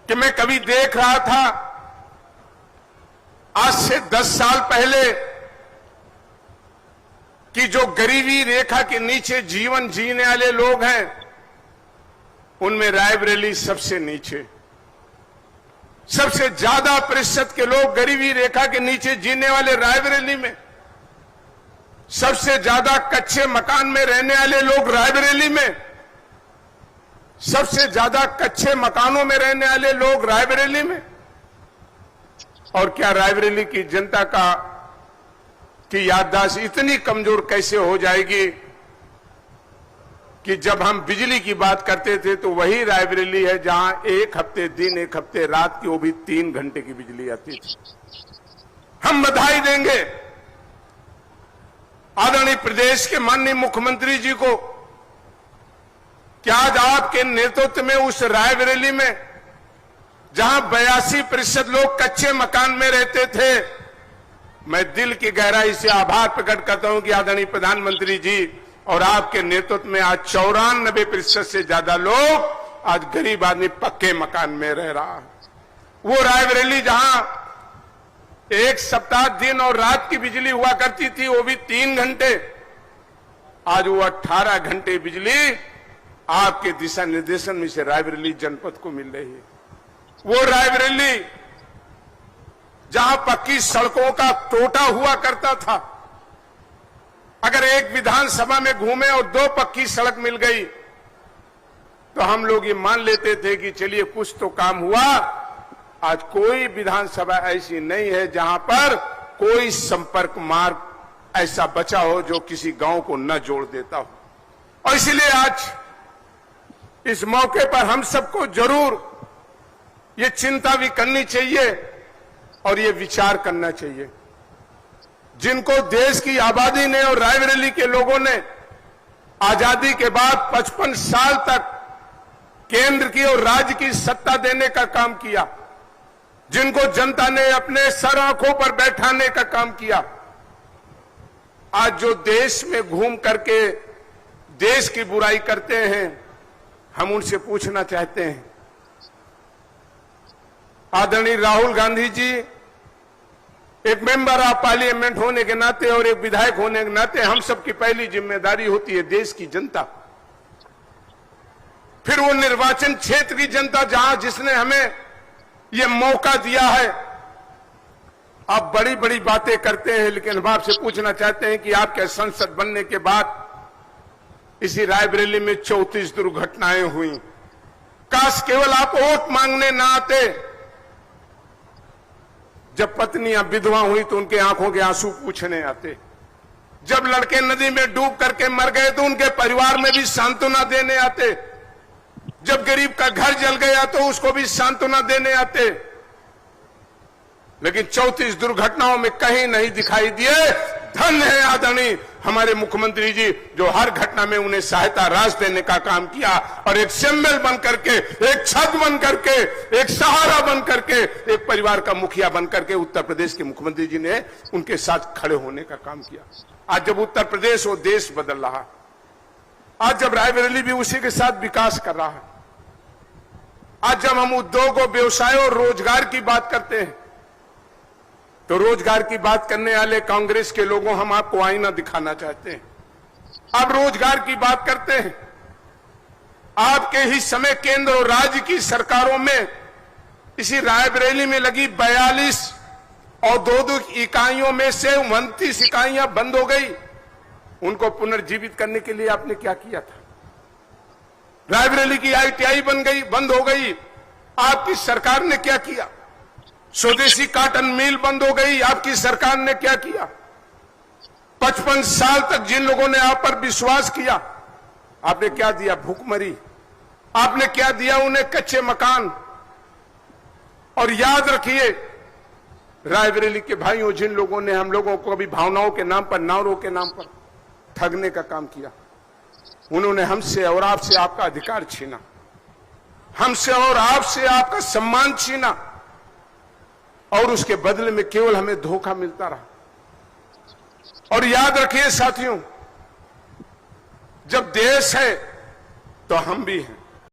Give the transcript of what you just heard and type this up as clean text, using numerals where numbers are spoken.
कि मैं कभी देख रहा था आज से 10 साल पहले कि जो गरीबी रेखा के नीचे जीवन जीने वाले लोग हैं उनमें रायबरेली सबसे नीचे, सबसे ज्यादा प्रतिशत के लोग गरीबी रेखा के नीचे जीने वाले रायबरेली में, सबसे ज्यादा कच्चे मकान में रहने वाले लोग रायबरेली में, सबसे ज्यादा कच्चे मकानों में रहने वाले लोग रायबरेली में। और क्या रायबरेली की जनता की याददाश्त इतनी कमजोर कैसे हो जाएगी कि जब हम बिजली की बात करते थे तो वही रायबरेली है जहां एक हफ्ते दिन एक हफ्ते रात की वो भी 3 घंटे की बिजली आती थी। हम बधाई देंगे आदरणीय प्रदेश के माननीय मुख्यमंत्री जी को कि आज आपके नेतृत्व में उस रायबरेली में जहां 82% लोग कच्चे मकान में रहते थे, मैं दिल की गहराई से आभार प्रकट करता हूं कि आदरणीय प्रधानमंत्री जी और आपके नेतृत्व में आज 94% से ज्यादा लोग आज गरीब आदमी पक्के मकान में रह रहा है। वो रायबरेली जहां एक सप्ताह दिन और रात की बिजली हुआ करती थी वो भी 3 घंटे, आज वो 18 घंटे बिजली आपके दिशा निर्देशन में से रायबरेली जनपद को मिल रही है। वो रायबरेली जहां पक्की सड़कों का टोटा हुआ करता था, अगर एक विधानसभा में घूमे और 2 पक्की सड़क मिल गई तो हम लोग ये मान लेते थे कि चलिए कुछ तो काम हुआ। आज कोई विधानसभा ऐसी नहीं है जहां पर कोई संपर्क मार्ग ऐसा बचा हो जो किसी गांव को न जोड़ देता हो। और इसलिए आज इस मौके पर हम सबको जरूर ये चिंता भी करनी चाहिए और ये विचार करना चाहिए। जिनको देश की आबादी ने और रायबरेली के लोगों ने आजादी के बाद 55 साल तक केंद्र की और राज्य की सत्ता देने का काम किया, जिनको जनता ने अपने सर आंखों पर बैठाने का काम किया, आज जो देश में घूम करके देश की बुराई करते हैं, हम उनसे पूछना चाहते हैं। आदरणीय राहुल गांधी जी एक मेंबर ऑफ पार्लियामेंट होने के नाते और एक विधायक होने के नाते हम सबकी पहली जिम्मेदारी होती है देश की जनता, फिर वो निर्वाचन क्षेत्र की जनता जहां जिसने हमें ये मौका दिया है। आप बड़ी बड़ी बातें करते हैं लेकिन हम आपसे पूछना चाहते हैं कि आपके संसद बनने के बाद इसी रायबरेली में 34 दुर्घटनाएं हुई। काश केवल आप वोट मांगने ना आते। जब पत्नियां विधवा हुई तो उनके आंखों के आंसू पूछने आते। जब लड़के नदी में डूब करके मर गए तो उनके परिवार में भी सांत्वना देने आते। जब गरीब का घर जल गया तो उसको भी सांत्वना देने आते। लेकिन 34 दुर्घटनाओं में कहीं नहीं दिखाई दिए। धन्य है आदरणीय हमारे मुख्यमंत्री जी जो हर घटना में उन्हें सहायता राशि देने का काम किया और एक सिंबल बन करके, एक छत बन करके, एक सहारा बन करके, एक परिवार का मुखिया बन करके उत्तर प्रदेश के मुख्यमंत्री जी ने उनके साथ खड़े होने का काम किया। आज जब उत्तर प्रदेश वो देश बदल रहा है, आज जब रायबरेली भी उसी के साथ विकास कर रहा है, आज जब हम उद्योग और व्यवसाय और रोजगार की बात करते हैं तो रोजगार की बात करने वाले कांग्रेस के लोगों हम आपको आईना दिखाना चाहते हैं। अब रोजगार की बात करते हैं। आपके ही समय केंद्र और राज्य की सरकारों में इसी रायबरेली में लगी 42 औद्योगिक इकाइयों में से 29 इकाइयां बंद हो गई। उनको पुनर्जीवित करने के लिए आपने क्या किया था? रायबरेली की ITI बंद हो गई। आपकी सरकार ने क्या किया? स्वदेशी कॉटन मिल बंद हो गई। आपकी सरकार ने क्या किया? 55 साल तक जिन लोगों ने आप पर विश्वास किया, आपने क्या दिया? भूखमरी। आपने क्या दिया उन्हें? कच्चे मकान। और याद रखिए रायबरेली के भाइयों, जिन लोगों ने हम लोगों को अभी भावनाओं के नाम पर, नारों के नाम पर ठगने का काम किया, उन्होंने हमसे और आपसे आपका अधिकार छीना, हमसे और आपसे आपका सम्मान छीना और उसके बदले में केवल हमें धोखा मिलता रहा। और याद रखिए साथियों, जब देश है तो हम भी हैं।